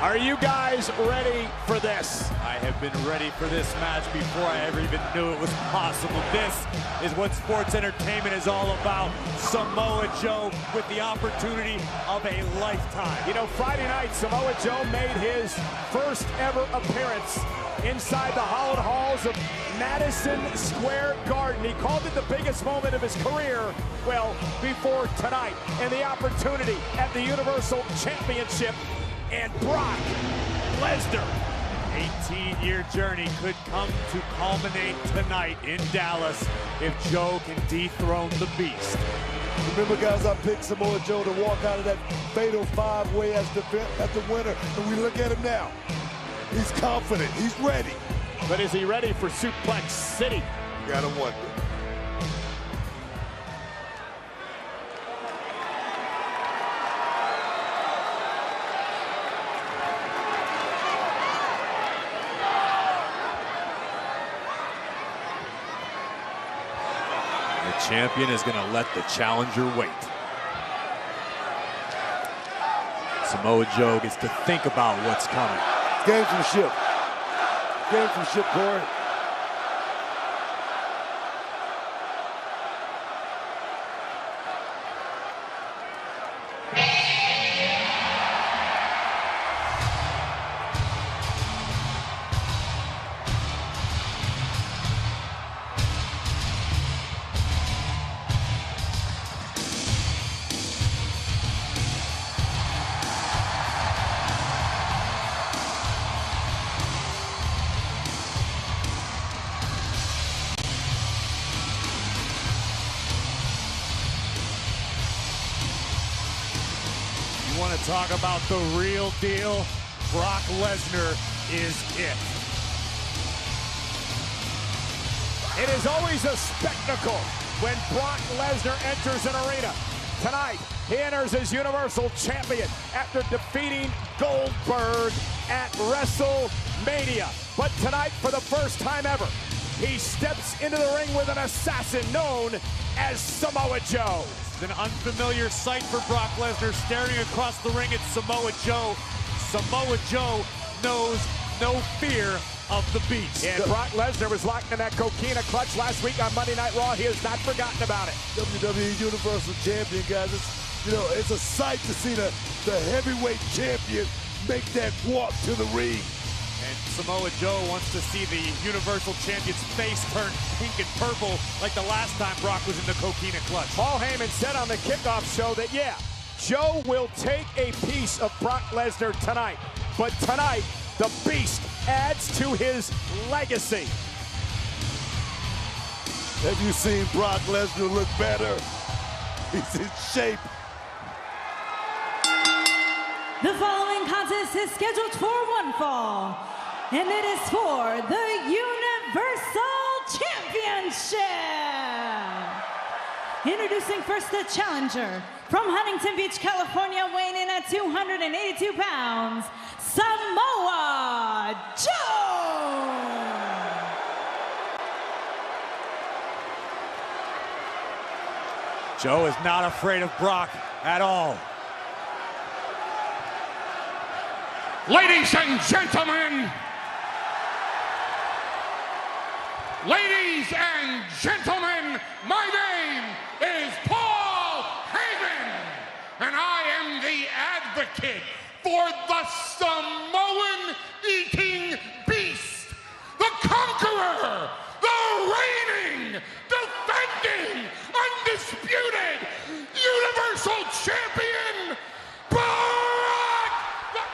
Are you guys ready for this? I have been ready for this match before I ever even knew it was possible. This is what sports entertainment is all about. Samoa Joe with the opportunity of a lifetime. You know, Friday night, Samoa Joe made his first ever appearance inside the hallowed halls of Madison Square Garden. He called it the biggest moment of his career, well, before tonight, and the opportunity at the Universal Championship. And Brock Lesnar. 18-year journey could come to culminate tonight in Dallas if Joe can dethrone the Beast. Remember, guys, I picked Samoa Joe to walk out of that fatal five-way as the winner, and we look at him now. He's confident. He's ready. But is he ready for Suplex City? You gotta wonder. The champion is going to let the challenger wait. Samoa Joe gets to think about what's coming. Gamesmanship. Gamesmanship, Corey. You want to talk about the real deal? Brock Lesnar is it. It is always a spectacle when Brock Lesnar enters an arena. Tonight, he enters as Universal Champion after defeating Goldberg at WrestleMania. But tonight, for the first time ever, he steps into the ring with an assassin known as Samoa Joe. It's an unfamiliar sight for Brock Lesnar, staring across the ring at Samoa Joe. Samoa Joe knows no fear of the Beast. And Brock Lesnar was locked in that coquina clutch last week on Monday Night Raw. He has not forgotten about it. WWE Universal Champion, guys. It's a sight to see the heavyweight champion make that walk to the ring. And Samoa Joe wants to see the Universal Champion's face turn pink and purple like the last time Brock was in the coquina clutch. Paul Heyman said on the kickoff show that, yeah, Joe will take a piece of Brock Lesnar tonight. But tonight, the Beast adds to his legacy. Have you seen Brock Lesnar look better? He's in shape. The following contest is scheduled for one fall, and it is for the Universal Championship. Introducing first the challenger from Huntington Beach, California, weighing in at 282 pounds, Samoa Joe. Joe is not afraid of Brock at all. Ladies and gentlemen, my name is Paul Heyman, and I am the advocate for the Samoan eating beast, the conqueror, the reigning, defending, undisputed Universal Champion, Brock!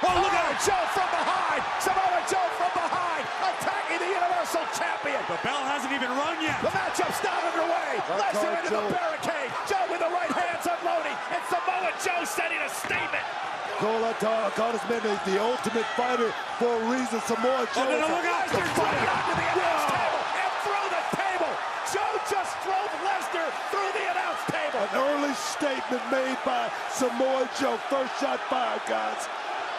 Oh, look at it, Joe from behind. Samoa Joe from behind, attacking the Universal Champion. The bell hasn't even rung yet. The matchup's not underway. Lesnar into the barricade. Joe with the right hands unloading, and Samoa Joe sending a statement. Cole, I call this man the ultimate fighter for a reason. Samoa Joe. Oh, no, look out. Lesnar driven onto the announce table and through the table. Joe just drove Lesnar through the announce table. An early statement made by Samoa Joe. First shot fired, guys.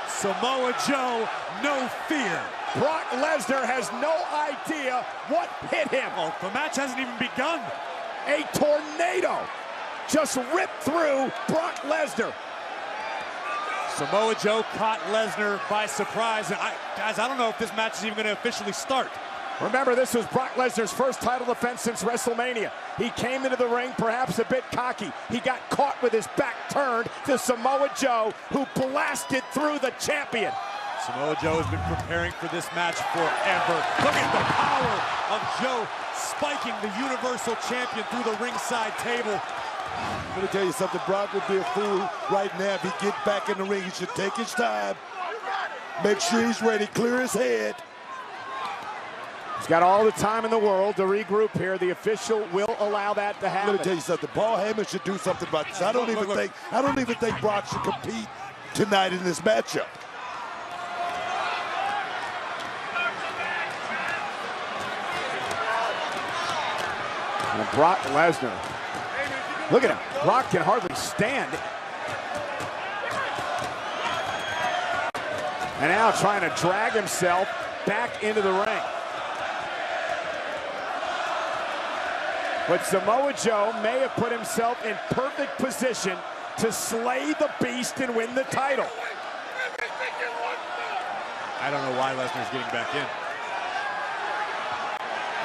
Samoa Joe, no fear. Brock Lesnar has no idea what hit him. Oh, the match hasn't even begun. A tornado just ripped through Brock Lesnar. Samoa Joe caught Lesnar by surprise. And guys, I don't know if this match is even going to officially start. Remember, this was Brock Lesnar's first title defense since WrestleMania. He came into the ring perhaps a bit cocky. He got caught with his back turned to Samoa Joe, who blasted through the champion. Samoa Joe has been preparing for this match forever. Look at the power of Joe spiking the Universal Champion through the ringside table. Let me tell you something, Brock would be a fool right now if he get back in the ring. He should take his time, make sure he's ready, clear his head. He's got all the time in the world to regroup here. The official will allow that to happen. Let me tell you something, Paul Heyman should do something about this. I don't even think Brock should compete tonight in this matchup. And Brock Lesnar, look at him. Brock can hardly stand. And now trying to drag himself back into the ring. But Samoa Joe may have put himself in perfect position to slay the beast and win the title. I don't know why Lesnar's getting back in.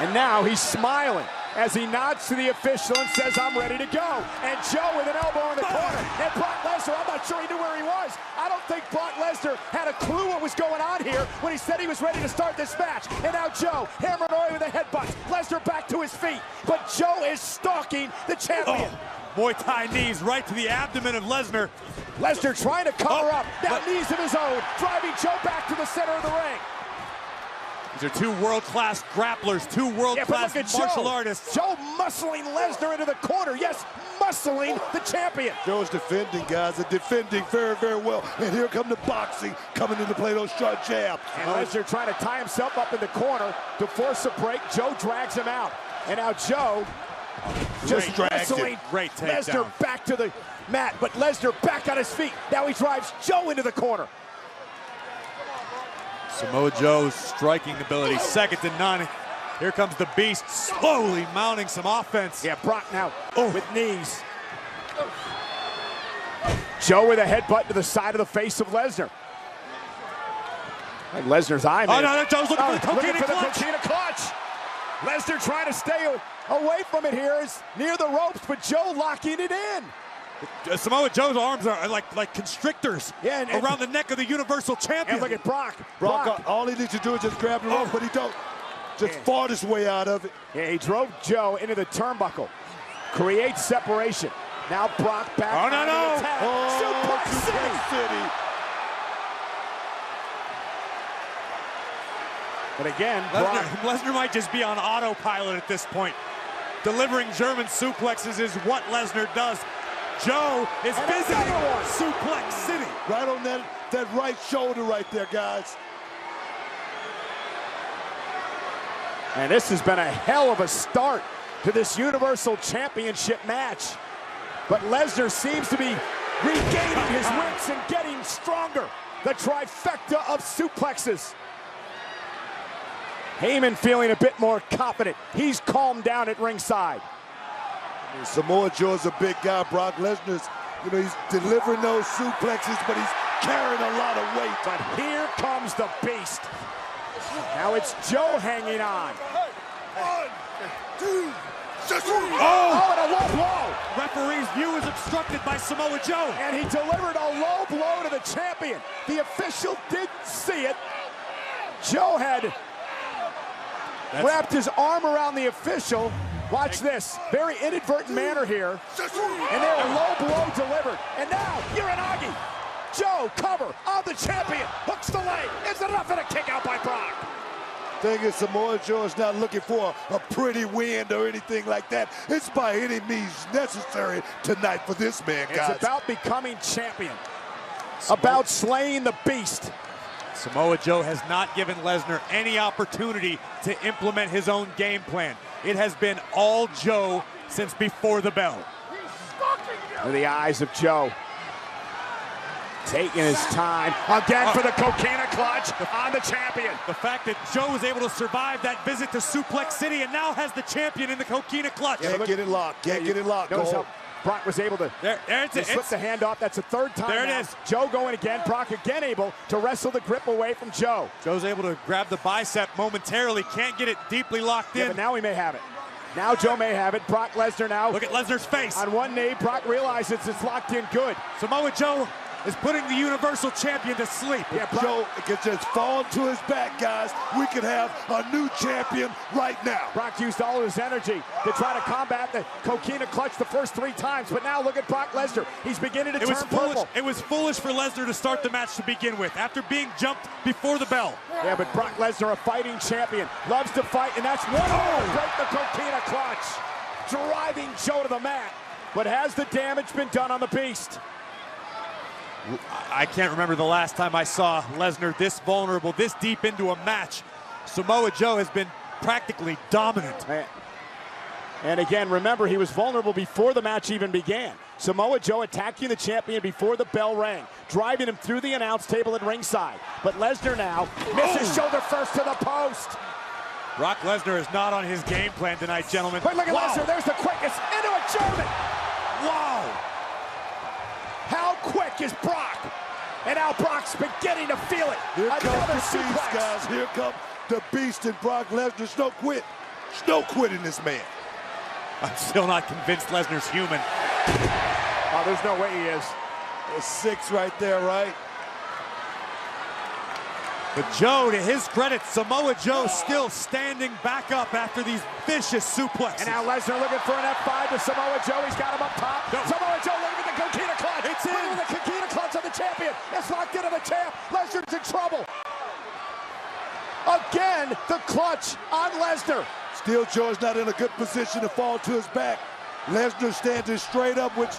And now he's smiling as he nods to the official and says, I'm ready to go. And Joe with an elbow in the corner. And Brock Lesnar, I'm not sure he knew where he was. I don't think Brock Lesnar had a clue what was going on here when he said he was ready to start this match. And now Joe hammering away with a headbutt. Lesnar back to his feet. But Joe is stalking the champion. Muay Thai knees right to the abdomen of Lesnar. Lesnar trying to cover up. Now knees of his own, driving Joe back to the center of the ring. These are two world-class grapplers, two world-class martial artists. Joe muscling Lesnar into the corner. Yes, muscling the champion. Joe's defending, guys. They're defending very, very well. And here come the boxing coming into play, those short jabs. And Lesnar trying to tie himself up in the corner to force a break. Joe drags him out. And now Joe just wrestling Lesnar back to the mat. But Lesnar back on his feet. Now he drives Joe into the corner. Samoa Joe's striking ability, second to none. Here comes the Beast, slowly mounting some offense. Yeah, Brock now with knees. Joe with a headbutt to the side of the face of Lesnar. And Lesnar's eye, man. Oh, no, Joe's looking for the coquina clutch. Lesnar trying to stay away from it here. Is near the ropes, but Joe locking it in. Samoa Joe's arms are like constrictors around the neck of the Universal Champion. And look at Brock. Brock, all he needs to do is just grab the rope, but he don't. Just fought his way out of it. Yeah, he drove Joe into the turnbuckle. Creates separation. Now Brock back. Oh, no. Suplex City. But again, Lesnar might just be on autopilot at this point. Delivering German suplexes is what Lesnar does. Joe is visiting Suplex City. Right on that right shoulder right there, guys. And this has been a hell of a start to this Universal Championship match. But Lesnar seems to be regaining his wits and getting stronger. The trifecta of suplexes. Heyman feeling a bit more confident. He's calmed down at ringside. Samoa Joe's a big guy. Brock Lesnar's, he's delivering those suplexes, but he's carrying a lot of weight. But here comes the Beast. Now it's Joe hanging on. 1, 2, 3. Oh, and a low blow. Referee's view is obstructed by Samoa Joe. And he delivered a low blow to the champion. The official didn't see it. Joe had wrapped his arm around the official. Watch this, very inadvertent manner here. And there, a low blow delivered. And now, Uranagi. Joe, cover on the champion. Hooks the leg. Is it enough? And a kick out by Brock. Thing is, Samoa Joe is not looking for a pretty win or anything like that. It's by any means necessary tonight for this man, guys. It's about becoming champion. About slaying the Beast. Samoa Joe has not given Lesnar any opportunity to implement his own game plan. It has been all Joe since before the bell. In the eyes of Joe. Taking his time again for the coquina clutch on the champion. The fact that Joe was able to survive that visit to Suplex City and now has the champion in the coquina cluch. Can't get it locked. Can't get it locked. Brock was able to slip the hand off. That's the third time. There now. it is. Joe going again. Brock again able to wrestle the grip away from Joe. Joe's able to grab the bicep momentarily. Can't get it deeply locked in. Yeah, but now he may have it. Now Joe may have it. Brock Lesnar now. Look at Lesnar's face. On one knee, Brock realizes it's locked in good. Samoa Joe is putting the Universal Champion to sleep. Yeah, Joe could just fall to his back, guys. We could have a new champion right now. Brock used all of his energy to try to combat the coquina clutch the first 3 times, but now look at Brock Lesnar. He's beginning to turn purple. It was foolish for Lesnar to start the match to begin with, after being jumped before the bell. Yeah, but Brock Lesnar, a fighting champion, loves to fight, and that's one way to break the coquina clutch, driving Joe to the mat. But has the damage been done on the Beast? I can't remember the last time I saw Lesnar this vulnerable, this deep into a match. Samoa Joe has been practically dominant. And again, remember, he was vulnerable before the match even began. Samoa Joe attacking the champion before the bell rang, driving him through the announce table at ringside. But Lesnar now misses shoulder first to the post. Brock Lesnar is not on his game plan tonight, gentlemen. But look at Lesnar, there's the quickest into a German. Wow! How quick is Brock? And now Brock's beginning to feel it. Here Another comes the Beast, guys. Here comes the Beast and Brock Lesnar. No quit. No quitting this man. I'm still not convinced Lesnar's human. Oh, there's no way he is. There's 6 right there, right? But Joe, to his credit, Samoa Joe still standing back up after these vicious suplexes. And now Lesnar looking for an F5 to Samoa Joe. He's got him up top. No. Samoa Joe leaving the coquina clutch. It's in. Leaving the coquina clutch on the champion. It's locked into the champ. Lesnar's in trouble. Again, the clutch on Lesnar. Still, Joe's not in a good position to fall to his back. Lesnar standing straight up, which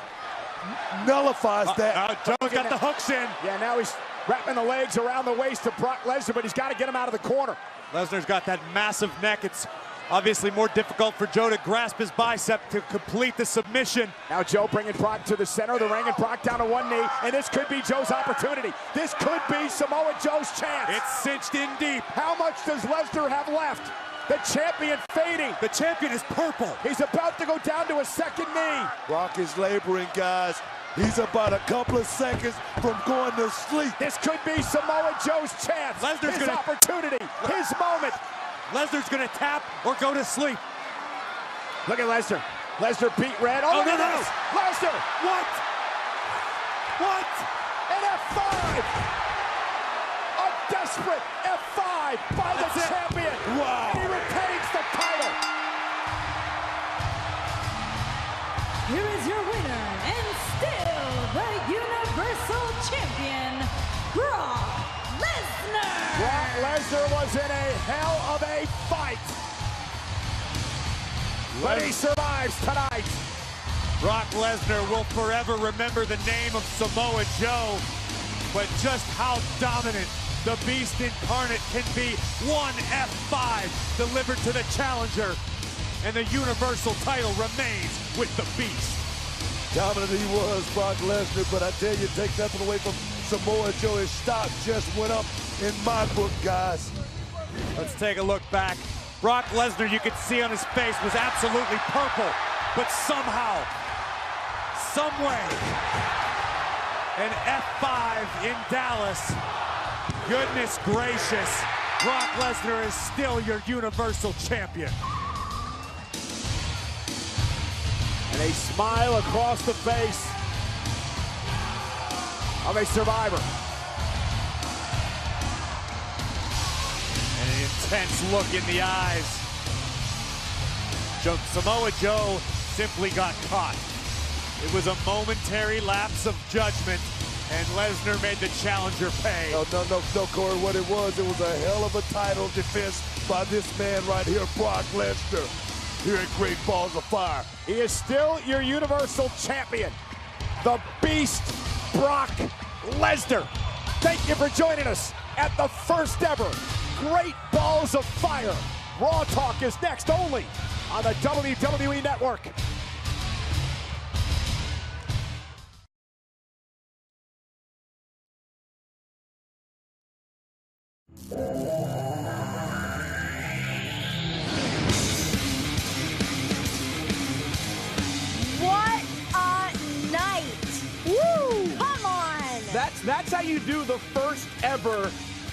nullifies that. Joe's got the hooks in. Yeah, now he's wrapping the legs around the waist of Brock Lesnar, but he's got to get him out of the corner. Lesnar's got that massive neck. It's obviously more difficult for Joe to grasp his bicep to complete the submission. Now Joe bringing Brock to the center of the ring and Brock down to one knee, and this could be Joe's opportunity. This could be Samoa Joe's chance. It's cinched in deep. How much does Lesnar have left? The champion fading. The champion is purple. He's about to go down to a second knee. Brock is laboring, guys. He's about a couple of seconds from going to sleep. This could be Samoa Joe's chance. His opportunity, his moment. Lesnar's gonna tap or go to sleep. Look at Lesnar. Lesnar beat red. Oh, look at this. Lesnar. What? What? An F5. A desperate F5 by the champion. Wow. And he retains the title. Here is your winner and still the Universal Champion, Brock Lesnar. Brock Lesnar was in a hell of a fight, but he survives tonight. Brock Lesnar will forever remember the name of Samoa Joe, but just how dominant the Beast incarnate can be. One F5 delivered to the challenger, and the Universal title remains with the Beast. Dominant he was, Brock Lesnar, but I tell you, take nothing away from Samoa Joe. His stock just went up in my book, guys. Let's take a look back. Brock Lesnar, you could see on his face, was absolutely purple, but somehow, someway, an F5 in Dallas. Goodness gracious, Brock Lesnar is still your Universal Champion. And a smile across the face of a survivor. And an intense look in the eyes. Samoa Joe simply got caught. It was a momentary lapse of judgment, and Lesnar made the challenger pay. No, Corey, what it was a hell of a title defense by this man right here, Brock Lesnar, here at Great Balls of Fire. He is still your Universal Champion, the Beast, Brock Lesnar. Thank you for joining us at the first ever Great Balls of Fire. Raw Talk is next only on the WWE Network. What a you do the first ever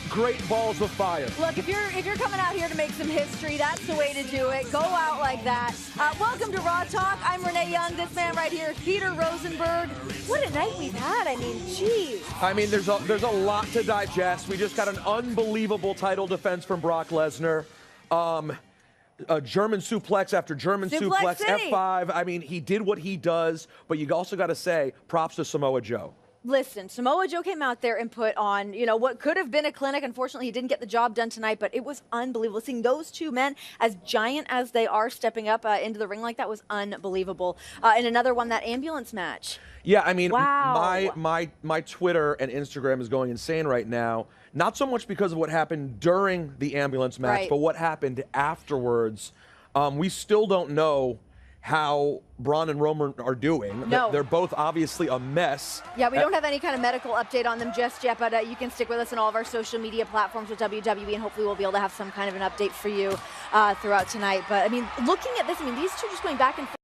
Great Balls of Fire. Look, if you're coming out here to make some history, that's the way to do it. Go out like that. Welcome to Raw Talk. I'm Renee Young. This man right here is Peter Rosenberg. What a night we've had. I mean, geez. I mean, there's a lot to digest. We just got an unbelievable title defense from Brock Lesnar. A German suplex after German suplex, City. F5. I mean, he did what he does, but you also got to say props to Samoa Joe. Listen, Samoa Joe came out there and put on, what could have been a clinic. Unfortunately, he didn't get the job done tonight, but it was unbelievable. Seeing those two men, as giant as they are, stepping up into the ring like that was unbelievable. And another one, that ambulance match. Yeah, I mean, wow. my Twitter and Instagram is going insane right now. Not so much because of what happened during the ambulance match, right, but what happened afterwards. We still don't know how Braun and Roman are doing. No. They're both obviously a mess. Yeah, we don't have any kind of medical update on them just yet, but you can stick with us on all of our social media platforms with WWE, and hopefully we'll be able to have some kind of an update for you throughout tonight. But, I mean, looking at this, I mean, these two just going back and forth.